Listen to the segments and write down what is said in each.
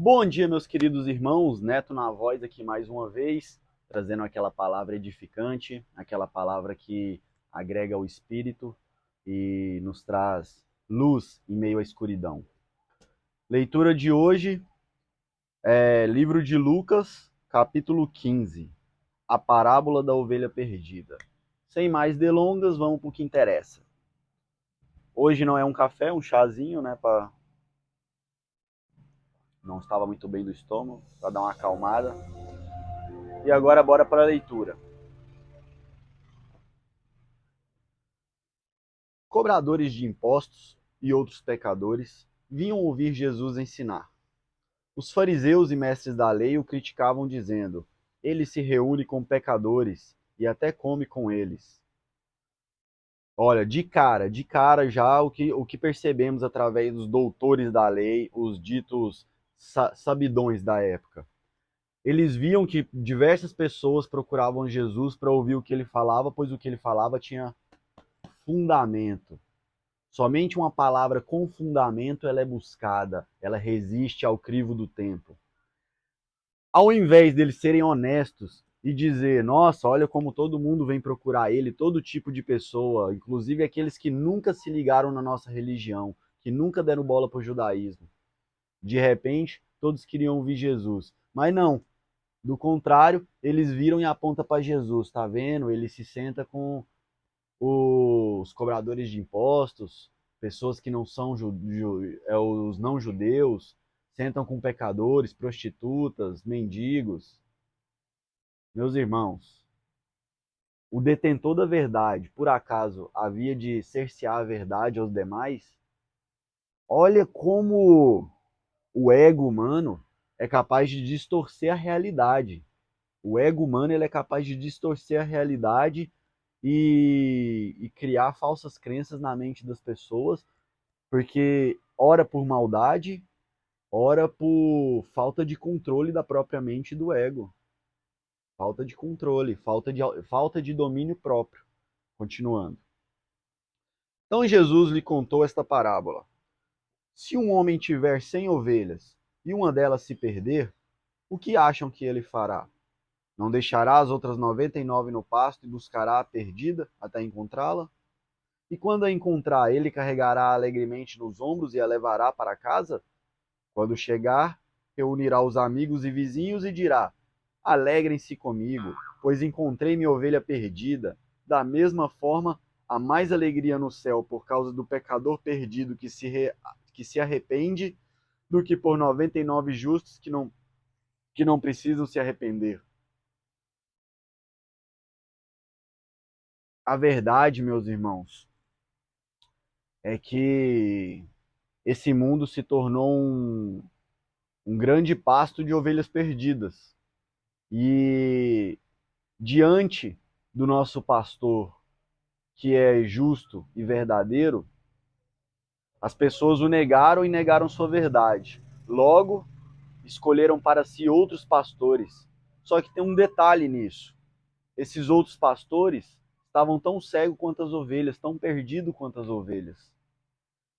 Bom dia, meus queridos irmãos. Neto na voz aqui mais uma vez, trazendo aquela palavra edificante, aquela palavra que agrega ao espírito e nos traz luz em meio à escuridão. Leitura de hoje é livro de Lucas, capítulo 15, a parábola da ovelha perdida. Sem mais delongas, vamos para o que interessa. Hoje não é um café, é um chazinho, né, não estava muito bem do estômago, para dar uma acalmada. E agora bora para a leitura. Cobradores de impostos e outros pecadores vinham ouvir Jesus ensinar. Os fariseus e mestres da lei o criticavam, dizendo: Ele se reúne com pecadores e até come com eles. Olha, de cara já o que percebemos através dos doutores da lei, os ditos sabidões da época. Eles viam que diversas pessoas procuravam Jesus para ouvir o que ele falava, pois o que ele falava tinha fundamento. Somente uma palavra com fundamento ela é buscada, ela resiste ao crivo do tempo. Ao invés deles serem honestos e dizer, nossa, olha como todo mundo vem procurar ele, todo tipo de pessoa, inclusive aqueles que nunca se ligaram na nossa religião, que nunca deram bola para o judaísmo. De repente, todos queriam ouvir Jesus. Mas não, do contrário, eles viram e apontam para Jesus, tá vendo? Ele se senta com os cobradores de impostos, pessoas que não são os não judeus, sentam com pecadores, prostitutas, mendigos. Meus irmãos, o detentor da verdade, por acaso, havia de cercear a verdade aos demais? Olha como o ego humano é capaz de distorcer a realidade. O ego humano ele é capaz de distorcer a realidade e criar falsas crenças na mente das pessoas, porque ora por maldade, ora por falta de controle da própria mente e do ego. Falta de controle, falta de domínio próprio. Continuando. Então Jesus lhe contou esta parábola. Se um homem tiver 100 ovelhas e uma delas se perder, o que acham que ele fará? Não deixará as outras 99 no pasto e buscará a perdida até encontrá-la? E quando a encontrar, ele carregará alegremente nos ombros e a levará para casa? Quando chegar, reunirá os amigos e vizinhos e dirá: Alegrem-se comigo, pois encontrei minha ovelha perdida. Da mesma forma, há mais alegria no céu por causa do pecador perdido que se arrepende do que por 99 justos que não precisam se arrepender. A verdade, meus irmãos, é que esse mundo se tornou um grande pasto de ovelhas perdidas. E diante do nosso pastor, que é justo e verdadeiro, as pessoas o negaram e negaram sua verdade. Logo, escolheram para si outros pastores. Só que tem um detalhe nisso. Esses outros pastores estavam tão cegos quanto as ovelhas, tão perdidos quanto as ovelhas.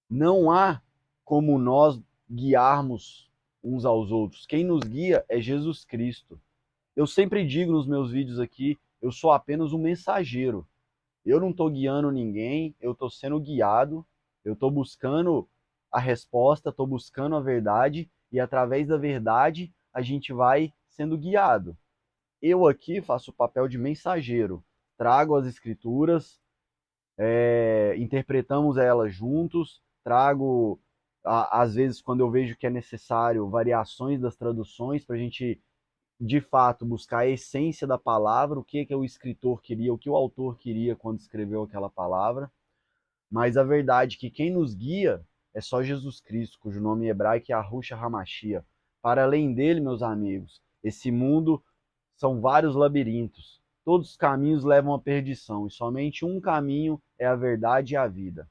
Não há como nós guiarmos uns aos outros. Quem nos guia é Jesus Cristo. Eu sempre digo nos meus vídeos aqui, eu sou apenas um mensageiro. Eu não estou guiando ninguém, eu estou sendo guiado, eu estou buscando a resposta, estou buscando a verdade, e através da verdade a gente vai sendo guiado. Eu aqui faço o papel de mensageiro, trago as escrituras, interpretamos elas juntos, trago, às vezes, quando eu vejo que é necessário, variações das traduções para a gente de fato buscar a essência da palavra, o que que o escritor queria, o que o autor queria quando escreveu aquela palavra. Mas a verdade é que quem nos guia é só Jesus Cristo, cujo nome em hebraico é Yahushua HaMashiach. Para além dele, meus amigos, esse mundo são vários labirintos. Todos os caminhos levam à perdição e somente um caminho é a verdade e a vida.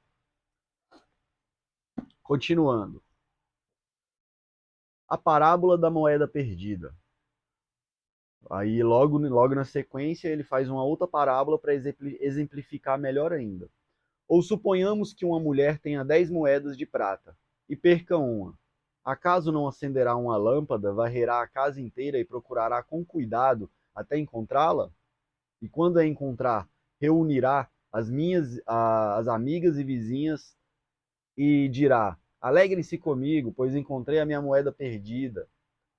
Continuando. A parábola da moeda perdida. Aí, logo na sequência, ele faz uma outra parábola para exemplificar melhor ainda. Ou suponhamos que uma mulher tenha 10 moedas de prata e perca uma. Acaso não acenderá uma lâmpada, varrerá a casa inteira e procurará com cuidado até encontrá-la? E quando a encontrar, reunirá as amigas e vizinhas e dirá: Alegrem-se comigo, pois encontrei a minha moeda perdida.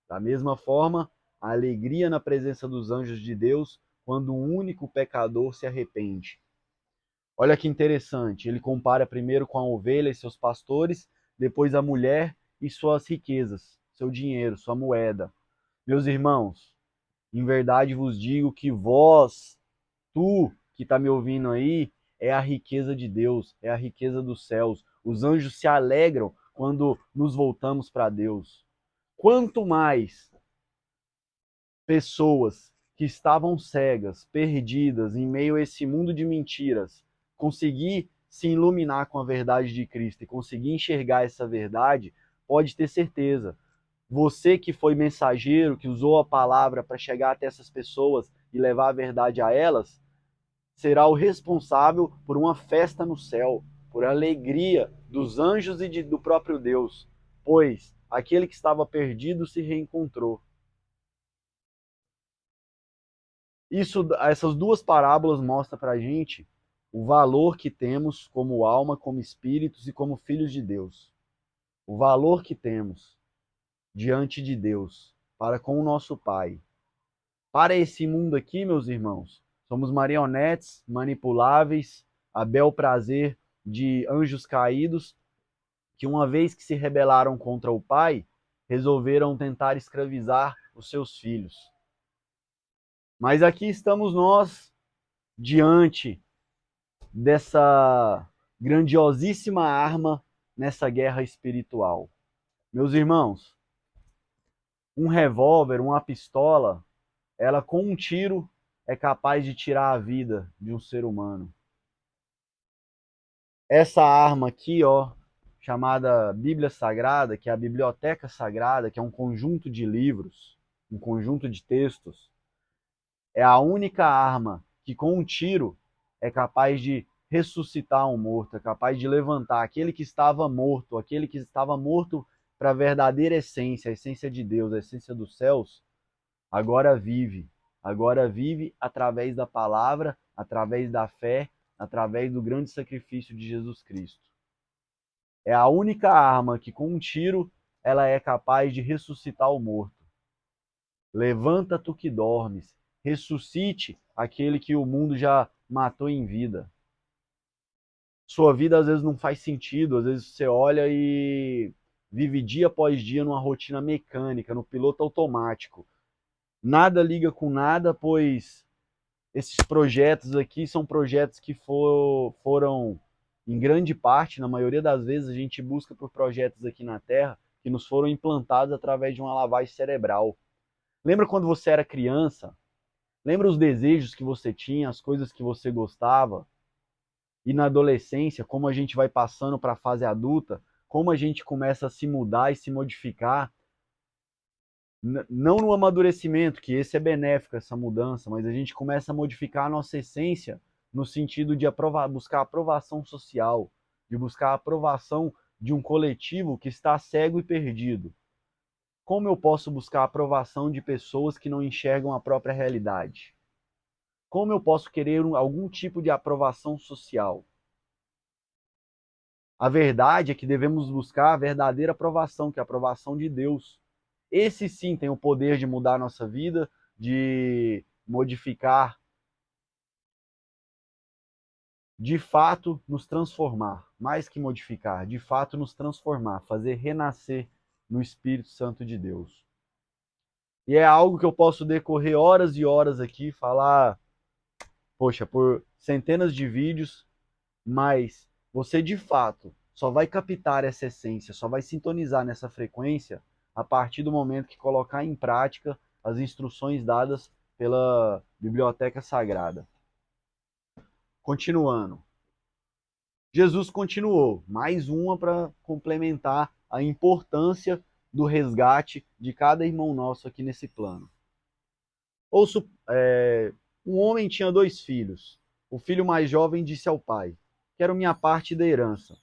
Da mesma forma, a alegria na presença dos anjos de Deus quando um único pecador se arrepende. Olha que interessante, ele compara primeiro com a ovelha e seus pastores, depois a mulher e suas riquezas, seu dinheiro, sua moeda. Meus irmãos, em verdade vos digo que vós, tu que está me ouvindo aí, é a riqueza de Deus, é a riqueza dos céus. Os anjos se alegram quando nos voltamos para Deus. Quanto mais pessoas que estavam cegas, perdidas em meio a esse mundo de mentiras, conseguir se iluminar com a verdade de Cristo e conseguir enxergar essa verdade, pode ter certeza. Você que foi mensageiro, que usou a palavra para chegar até essas pessoas e levar a verdade a elas, será o responsável por uma festa no céu, por alegria dos anjos e do próprio Deus, pois aquele que estava perdido se reencontrou. Essas duas parábolas mostram para a gente o valor que temos como alma, como espíritos e como filhos de Deus. O valor que temos diante de Deus, para com o nosso Pai. Para esse mundo aqui, meus irmãos, somos marionetes manipuláveis, a bel prazer de anjos caídos, que uma vez que se rebelaram contra o Pai, resolveram tentar escravizar os seus filhos. Mas aqui estamos nós, diante dessa grandiosíssima arma nessa guerra espiritual. Meus irmãos, um revólver, uma pistola, ela com um tiro é capaz de tirar a vida de um ser humano. Essa arma aqui, ó, chamada Bíblia Sagrada, que é a Biblioteca Sagrada, que é um conjunto de livros, um conjunto de textos, é a única arma que com um tiro é capaz de ressuscitar um morto, é capaz de levantar aquele que estava morto para a verdadeira essência, a essência de Deus, a essência dos céus, agora vive através da palavra, através da fé, através do grande sacrifício de Jesus Cristo. É a única arma que com um tiro ela é capaz de ressuscitar o morto. Levanta tu que dormes, ressuscite aquele que o mundo já matou em vida. Sua vida às vezes não faz sentido, às vezes você olha e vive dia após dia numa rotina mecânica, no piloto automático. Nada liga com nada, pois esses projetos aqui são projetos que foram, em grande parte, na maioria das vezes, a gente busca por projetos aqui na Terra que nos foram implantados através de uma lavagem cerebral. Lembra quando você era criança? Lembra os desejos que você tinha, as coisas que você gostava? E na adolescência, como a gente vai passando para a fase adulta, como a gente começa a se mudar e se modificar, não no amadurecimento, que esse é benéfico, essa mudança, mas a gente começa a modificar a nossa essência no sentido de buscar aprovação social, de buscar a aprovação de um coletivo que está cego e perdido. Como eu posso buscar a aprovação de pessoas que não enxergam a própria realidade? Como eu posso querer algum tipo de aprovação social? A verdade é que devemos buscar a verdadeira aprovação, que é a aprovação de Deus. Esse sim tem o poder de mudar a nossa vida, de modificar, de fato nos transformar, mais que modificar, de fato nos transformar, fazer renascer no Espírito Santo de Deus. E é algo que eu posso decorrer horas e horas aqui, falar, poxa, por centenas de vídeos, mas você de fato só vai captar essa essência, só vai sintonizar nessa frequência a partir do momento que colocar em prática as instruções dadas pela Biblioteca Sagrada. Continuando. Jesus continuou, mais uma para complementar a importância do resgate de cada irmão nosso aqui nesse plano. Um homem tinha 2 filhos. O filho mais jovem disse ao pai: Quero minha parte da herança.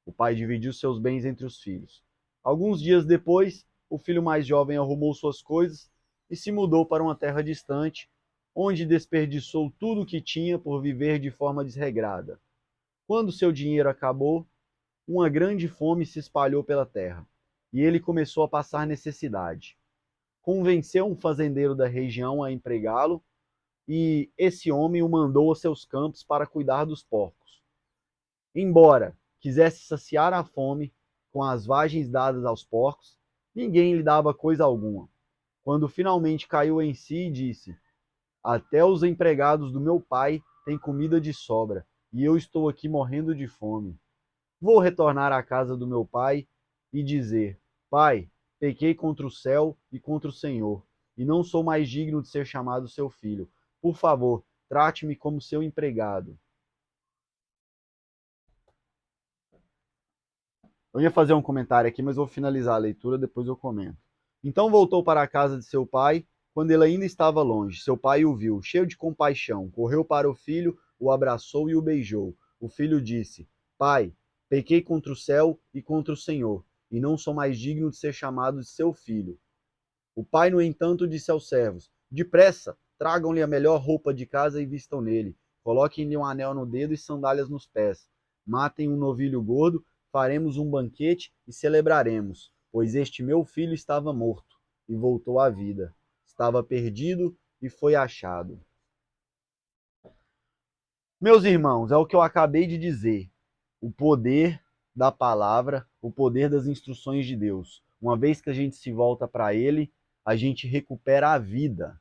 O pai dividiu seus bens entre os filhos. Alguns dias depois, o filho mais jovem arrumou suas coisas e se mudou para uma terra distante, onde desperdiçou tudo o que tinha por viver de forma desregrada. Quando seu dinheiro acabou, uma grande fome se espalhou pela terra, e ele começou a passar necessidade. Convenceu um fazendeiro da região a empregá-lo, e esse homem o mandou aos seus campos para cuidar dos porcos. Embora quisesse saciar a fome com as vagens dadas aos porcos, ninguém lhe dava coisa alguma. Quando finalmente caiu em si, disse: Até os empregados do meu pai têm comida de sobra, e eu estou aqui morrendo de fome. Vou retornar à casa do meu pai e dizer: Pai, pequei contra o céu e contra o Senhor, e não sou mais digno de ser chamado seu filho. Por favor, trate-me como seu empregado. Eu ia fazer um comentário aqui, mas vou finalizar a leitura, depois eu comento. Então voltou para a casa de seu pai, quando ele ainda estava longe. Seu pai o viu, cheio de compaixão, correu para o filho, o abraçou e o beijou. O filho disse: Pai, pequei contra o céu e contra o Senhor, e não sou mais digno de ser chamado de seu filho. O pai, no entanto, disse aos servos: Depressa, tragam-lhe a melhor roupa de casa e vistam nele. Coloquem-lhe um anel no dedo e sandálias nos pés. Matem um novilho gordo, faremos um banquete e celebraremos, pois este meu filho estava morto e voltou à vida. Estava perdido e foi achado. Meus irmãos, é o que eu acabei de dizer. O poder da palavra, o poder das instruções de Deus. Uma vez que a gente se volta para ele, a gente recupera a vida.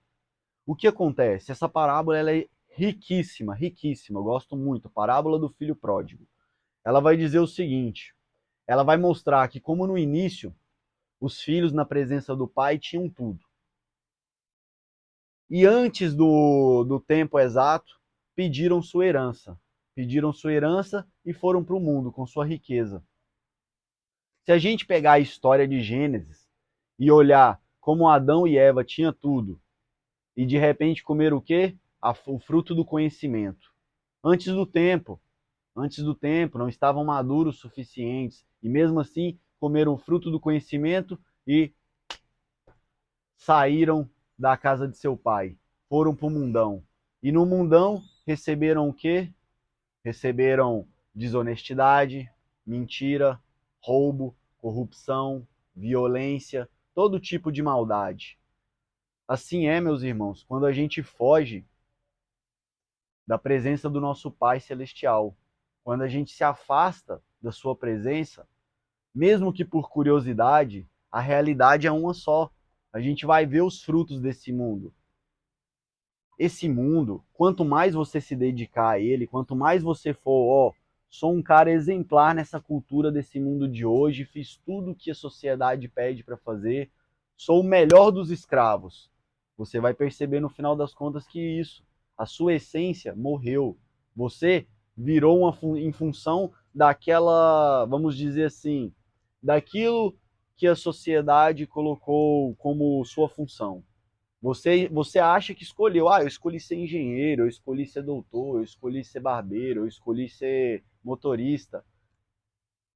O que acontece? Essa parábola ela é riquíssima, riquíssima. Eu gosto muito. Parábola do filho pródigo. Ela vai dizer o seguinte: ela vai mostrar que, como no início, os filhos na presença do pai tinham tudo. E antes do tempo exato, pediram sua herança. Pediram sua herança e foram para o mundo com sua riqueza. Se a gente pegar a história de Gênesis e olhar como Adão e Eva tinham tudo, e de repente comeram o quê? O fruto do conhecimento. Antes do tempo, não estavam maduros o suficientes, e mesmo assim comeram o fruto do conhecimento e saíram da casa de seu pai, foram para o mundão. E no mundão receberam o quê? Receberam desonestidade, mentira, roubo, corrupção, violência, todo tipo de maldade. Assim é, meus irmãos, quando a gente foge da presença do nosso Pai Celestial, quando a gente se afasta da sua presença, mesmo que por curiosidade, a realidade é uma só. A gente vai ver os frutos desse mundo. Esse mundo, quanto mais você se dedicar a ele, quanto mais você for, ó, sou um cara exemplar nessa cultura desse mundo de hoje, fiz tudo o que a sociedade pede para fazer, sou o melhor dos escravos. Você vai perceber no final das contas que isso, a sua essência morreu. Você virou em função daquela, vamos dizer assim, daquilo que a sociedade colocou como sua função. Você acha que escolheu, eu escolhi ser engenheiro, eu escolhi ser doutor, eu escolhi ser barbeiro, eu escolhi ser motorista.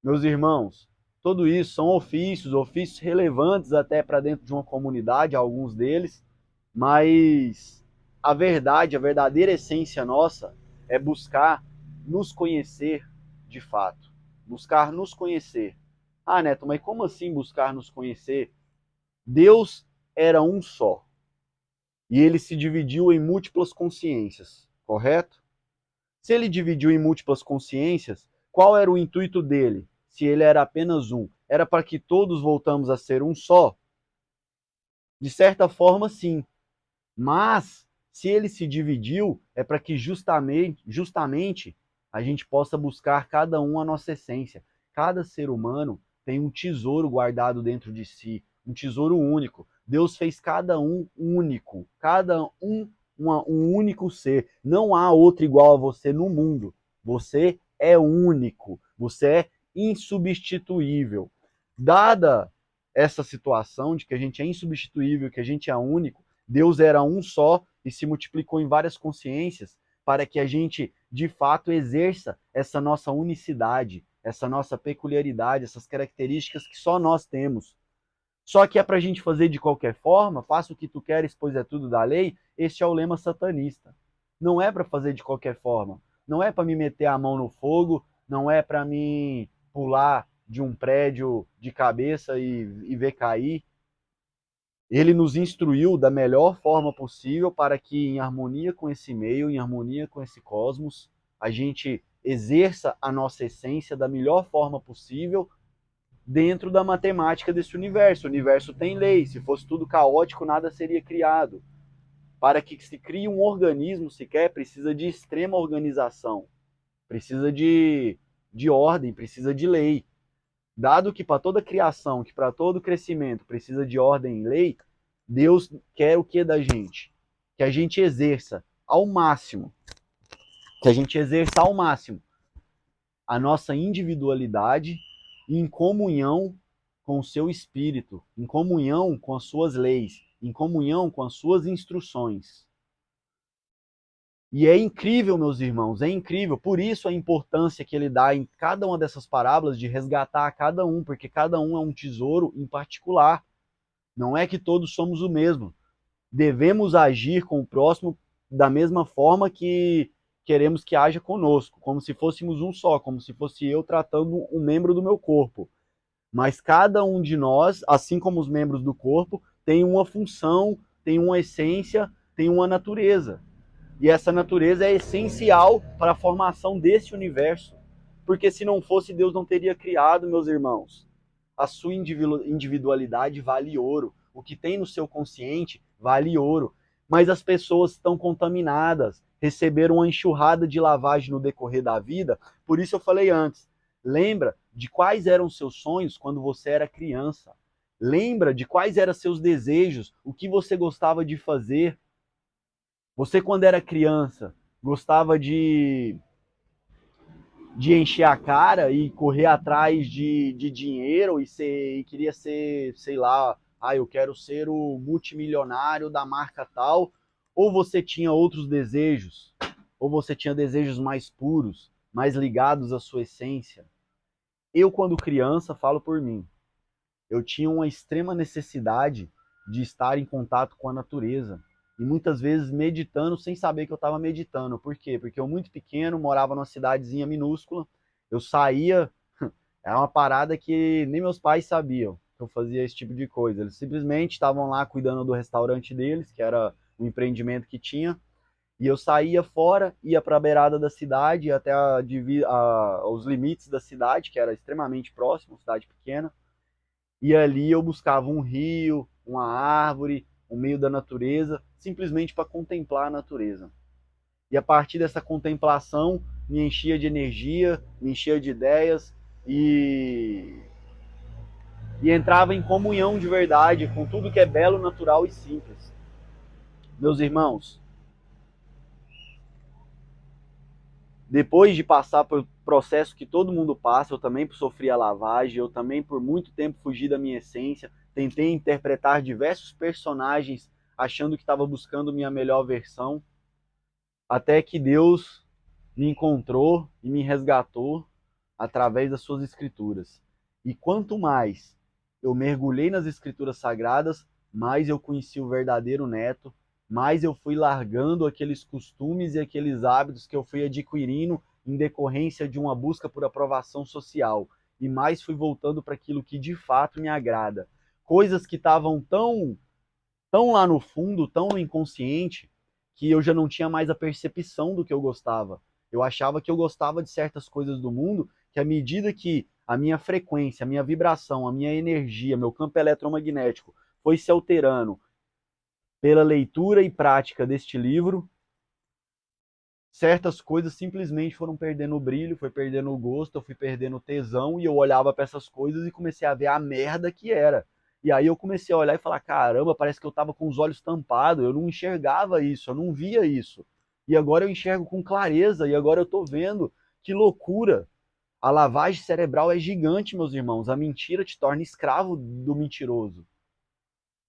Meus irmãos, tudo isso são ofícios, ofícios relevantes até para dentro de uma comunidade, alguns deles, mas a verdade, a verdadeira essência nossa é buscar nos conhecer de fato. Buscar nos conhecer. Ah, Neto, mas como assim buscar nos conhecer? Deus era um só. E ele se dividiu em múltiplas consciências, correto? Se ele dividiu em múltiplas consciências, qual era o intuito dele? Se ele era apenas um, era para que todos voltamos a ser um só? De certa forma, sim. Mas, se ele se dividiu, é para que justamente a gente possa buscar cada um a nossa essência. Cada ser humano tem um tesouro guardado dentro de si, um tesouro único. Deus fez cada um único, cada um um único ser. Não há outro igual a você no mundo. Você é único, você é insubstituível. Dada essa situação de que a gente é insubstituível, que a gente é único, Deus era um só e se multiplicou em várias consciências para que a gente, de fato, exerça essa nossa unicidade, essa nossa peculiaridade, essas características que só nós temos. Só que é para a gente fazer de qualquer forma, faça o que tu queres, pois é tudo da lei. Este é o lema satanista. Não é para fazer de qualquer forma. Não é para me meter a mão no fogo, não é para mim pular de um prédio de cabeça e ver cair. Ele nos instruiu da melhor forma possível para que, em harmonia com esse meio, em harmonia com esse cosmos, a gente exerça a nossa essência da melhor forma possível dentro da matemática desse universo. O universo tem lei, se fosse tudo caótico, nada seria criado. Para que se crie um organismo sequer, precisa de extrema organização, precisa de ordem, precisa de lei. Dado que para toda criação, que para todo crescimento precisa de ordem e lei, Deus quer o que da gente? Que a gente exerça ao máximo, que a gente exerça ao máximo a nossa individualidade em comunhão com o seu espírito, em comunhão com as suas leis, em comunhão com as suas instruções. E é incrível, meus irmãos, é incrível. Por isso a importância que ele dá em cada uma dessas parábolas de resgatar a cada um, porque cada um é um tesouro em particular. Não é que todos somos o mesmo. Devemos agir com o próximo da mesma forma que queremos que haja conosco, como se fôssemos um só, como se fosse eu tratando um membro do meu corpo. Mas cada um de nós, assim como os membros do corpo, tem uma função, tem uma essência, tem uma natureza. E essa natureza é essencial para a formação desse universo. Porque se não fosse, Deus não teria criado, meus irmãos. A sua individualidade vale ouro. O que tem no seu consciente vale ouro. Mas as pessoas estão contaminadas, receberam uma enxurrada de lavagem no decorrer da vida. Por isso eu falei antes, lembra de quais eram seus sonhos quando você era criança. Lembra de quais eram seus desejos, o que você gostava de fazer. Você, quando era criança, gostava de encher a cara e correr atrás de dinheiro e queria ser, sei lá, eu quero ser o multimilionário da marca tal, ou você tinha outros desejos, ou você tinha desejos mais puros, mais ligados à sua essência. Eu, quando criança, falo por mim, eu tinha uma extrema necessidade de estar em contato com a natureza. E muitas vezes meditando sem saber que eu estava meditando. Por quê? Porque eu, muito pequeno, morava numa cidadezinha minúscula. Eu saía, era uma parada que nem meus pais sabiam que eu fazia esse tipo de coisa. Eles simplesmente estavam lá cuidando do restaurante deles, que era um empreendimento que tinha. E eu saía fora, ia para a beirada da cidade, até os limites da cidade, que era extremamente próximo, cidade pequena. E ali eu buscava um rio, uma árvore, um meio da natureza, simplesmente para contemplar a natureza. E a partir dessa contemplação, me enchia de energia, me enchia de ideias e entrava em comunhão de verdade com tudo que é belo, natural e simples. Meus irmãos, depois de passar por processo que todo mundo passa, eu também sofri a lavagem, eu também por muito tempo fugi da minha essência, tentei interpretar diversos personagens achando que estava buscando minha melhor versão, até que Deus me encontrou e me resgatou através das suas escrituras. E quanto mais eu mergulhei nas escrituras sagradas, mais eu conheci o verdadeiro neto, mais eu fui largando aqueles costumes e aqueles hábitos que eu fui adquirindo em decorrência de uma busca por aprovação social, e mais fui voltando para aquilo que de fato me agrada. Coisas que estavam tão lá no fundo, tão no inconsciente, que eu já não tinha mais a percepção do que eu gostava. Eu achava que eu gostava de certas coisas do mundo, que à medida que a minha frequência, a minha vibração, a minha energia, meu campo eletromagnético foi se alterando pela leitura e prática deste livro, certas coisas simplesmente foram perdendo o brilho, foi perdendo o gosto, eu fui perdendo o tesão, e eu olhava para essas coisas e comecei a ver a merda que era. E aí eu comecei a olhar e falar, caramba, parece que eu tava com os olhos tampados, eu não enxergava isso, eu não via isso. E agora eu enxergo com clareza, e agora eu tô vendo, que loucura. A lavagem cerebral é gigante, meus irmãos, a mentira te torna escravo do mentiroso.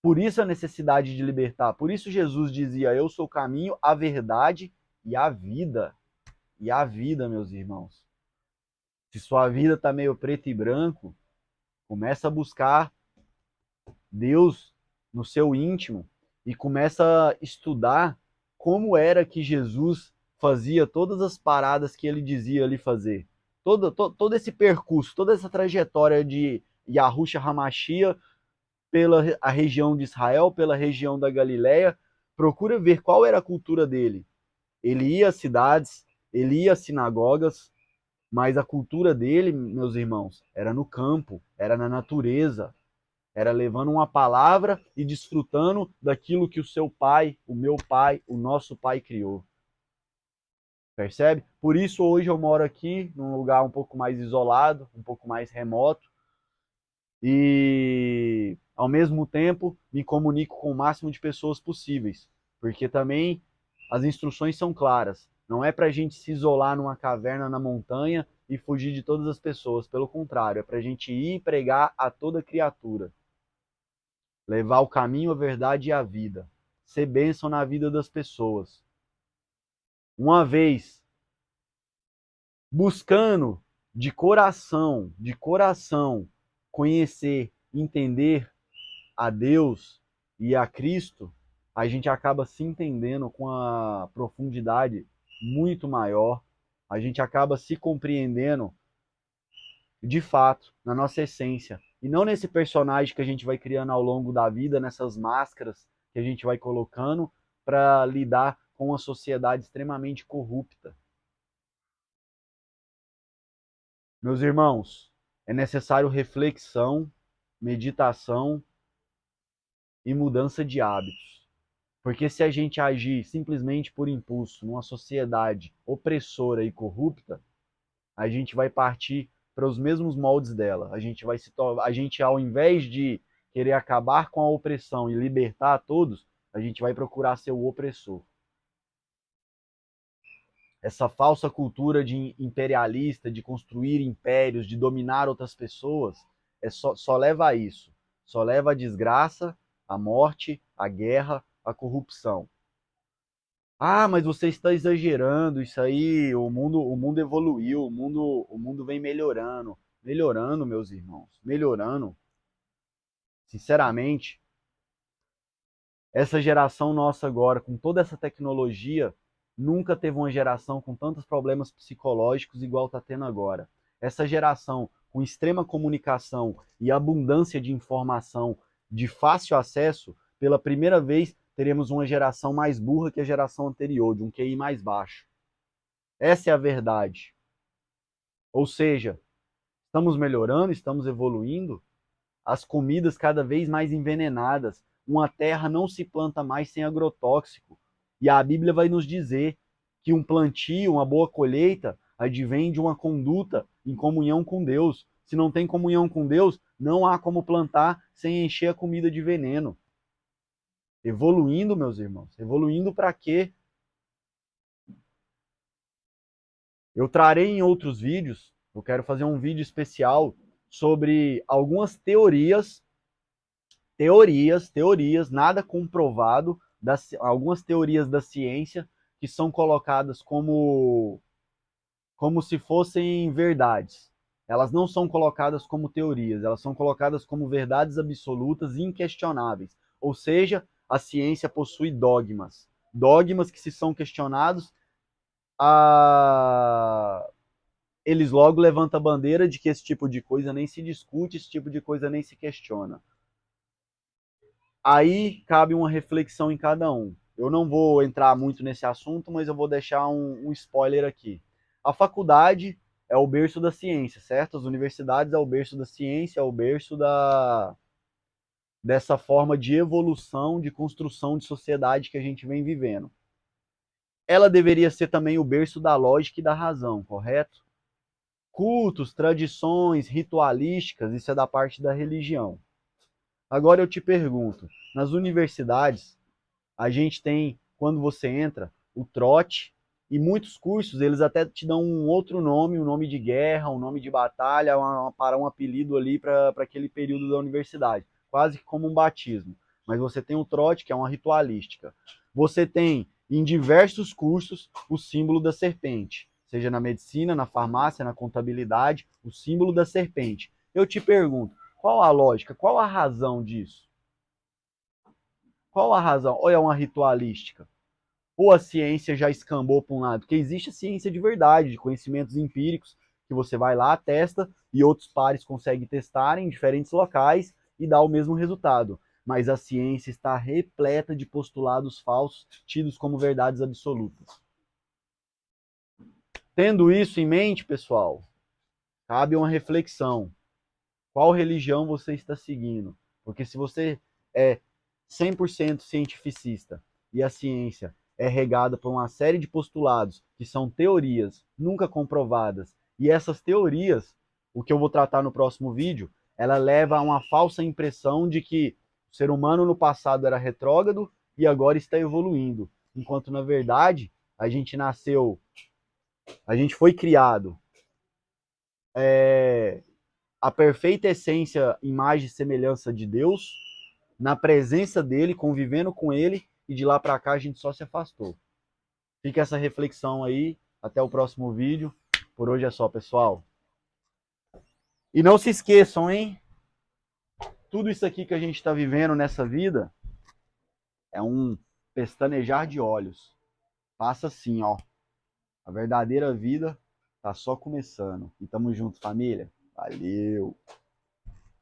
Por isso a necessidade de libertar, por isso Jesus dizia, eu sou o caminho, a verdade e a vida. E a vida, meus irmãos. Se sua vida está meio preto e branco, começa a buscar Deus no seu íntimo e começa a estudar como era que Jesus fazia todas as paradas que ele dizia ali fazer. Todo esse percurso, toda essa trajetória de Yahushua Hamashia pela a região de Israel, pela região da Galileia, procura ver qual era a cultura dele. Ele ia às cidades, ele ia às sinagogas, mas a cultura dele, meus irmãos, era no campo, era na natureza, era levando uma palavra e desfrutando daquilo que o seu pai, o meu pai, o nosso pai criou. Percebe? Por isso hoje eu moro aqui num lugar um pouco mais isolado, um pouco mais remoto e ao mesmo tempo me comunico com o máximo de pessoas possíveis, porque também as instruções são claras. Não é para a gente se isolar numa caverna na montanha e fugir de todas as pessoas. Pelo contrário, é para a gente ir e pregar a toda criatura. Levar o caminho, a verdade e a vida. Ser bênção na vida das pessoas. Uma vez buscando de coração, conhecer, entender a Deus e a Cristo, a gente acaba se entendendo com a profundidade muito maior, a gente acaba se compreendendo de fato, na nossa essência. E não nesse personagem que a gente vai criando ao longo da vida, nessas máscaras que a gente vai colocando para lidar com uma sociedade extremamente corrupta. Meus irmãos, é necessário reflexão, meditação e mudança de hábitos. Porque se a gente agir simplesmente por impulso numa sociedade opressora e corrupta, a gente vai partir para os mesmos moldes dela. A gente ao invés de querer acabar com a opressão e libertar a todos, a gente vai procurar ser o opressor. Essa falsa cultura de imperialista, de construir impérios, de dominar outras pessoas, só leva a isso. Só leva a desgraça, a morte, a guerra, a corrupção. Ah, mas você está exagerando, isso aí, o mundo evoluiu, o mundo vem melhorando. Melhorando, meus irmãos, melhorando. Sinceramente, essa geração nossa agora, com toda essa tecnologia, nunca teve uma geração com tantos problemas psicológicos igual está tendo agora. Essa geração com extrema comunicação e abundância de informação de fácil acesso, pela primeira vez teremos uma geração mais burra que a geração anterior, de um QI mais baixo. Essa é a verdade. Ou seja, estamos melhorando, estamos evoluindo, as comidas cada vez mais envenenadas, uma terra não se planta mais sem agrotóxico. E a Bíblia vai nos dizer que um plantio, uma boa colheita, advém de uma conduta em comunhão com Deus. Se não tem comunhão com Deus, não há como plantar sem encher a comida de veneno. Evoluindo, meus irmãos. Evoluindo para quê? Eu trarei em outros vídeos, eu quero fazer um vídeo especial sobre algumas teorias, nada comprovado, algumas teorias da ciência que são colocadas como se fossem verdades. Elas não são colocadas como teorias, elas são colocadas como verdades absolutas e inquestionáveis. Ou seja, a ciência possui dogmas. Dogmas que, se são questionados, eles logo levantam a bandeira de que esse tipo de coisa nem se discute, esse tipo de coisa nem se questiona. Aí cabe uma reflexão em cada um. Eu não vou entrar muito nesse assunto, mas eu vou deixar um spoiler aqui. A faculdade é o berço da ciência, certo? As universidades é o berço da ciência, é o berço dessa forma de evolução, de construção de sociedade que a gente vem vivendo. Ela deveria ser também o berço da lógica e da razão, correto? Cultos, tradições, ritualísticas, isso é da parte da religião. Agora eu te pergunto, nas universidades, a gente tem, quando você entra, o trote, e muitos cursos, eles até te dão um outro nome, um nome de guerra, um nome de batalha, para um apelido ali para aquele período da universidade, quase que como um batismo. Mas você tem o trote, que é uma ritualística. Você tem, em diversos cursos, o símbolo da serpente, seja na medicina, na farmácia, na contabilidade, o símbolo da serpente. Eu te pergunto, qual a lógica, qual a razão disso? Qual a razão? Ou é uma ritualística? Ou a ciência já escambou para um lado? Porque existe a ciência de verdade, de conhecimentos empíricos, que você vai lá, testa, e outros pares conseguem testar em diferentes locais e dar o mesmo resultado. Mas a ciência está repleta de postulados falsos, tidos como verdades absolutas. Tendo isso em mente, pessoal, cabe uma reflexão. Qual religião você está seguindo? Porque se você é 100% cientificista e a ciência é regada por uma série de postulados que são teorias nunca comprovadas, e essas teorias, o que eu vou tratar no próximo vídeo, ela leva a uma falsa impressão de que o ser humano no passado era retrógrado e agora está evoluindo, enquanto na verdade a gente foi criado a perfeita essência, imagem e semelhança de Deus, na presença dele, convivendo com ele, e de lá para cá a gente só se afastou. Fica essa reflexão aí, até o próximo vídeo. Por hoje é só, pessoal. E não se esqueçam, hein? Tudo isso aqui que a gente está vivendo nessa vida é um pestanejar de olhos. Passa assim, ó. A verdadeira vida tá só começando. E tamo junto, família. Valeu!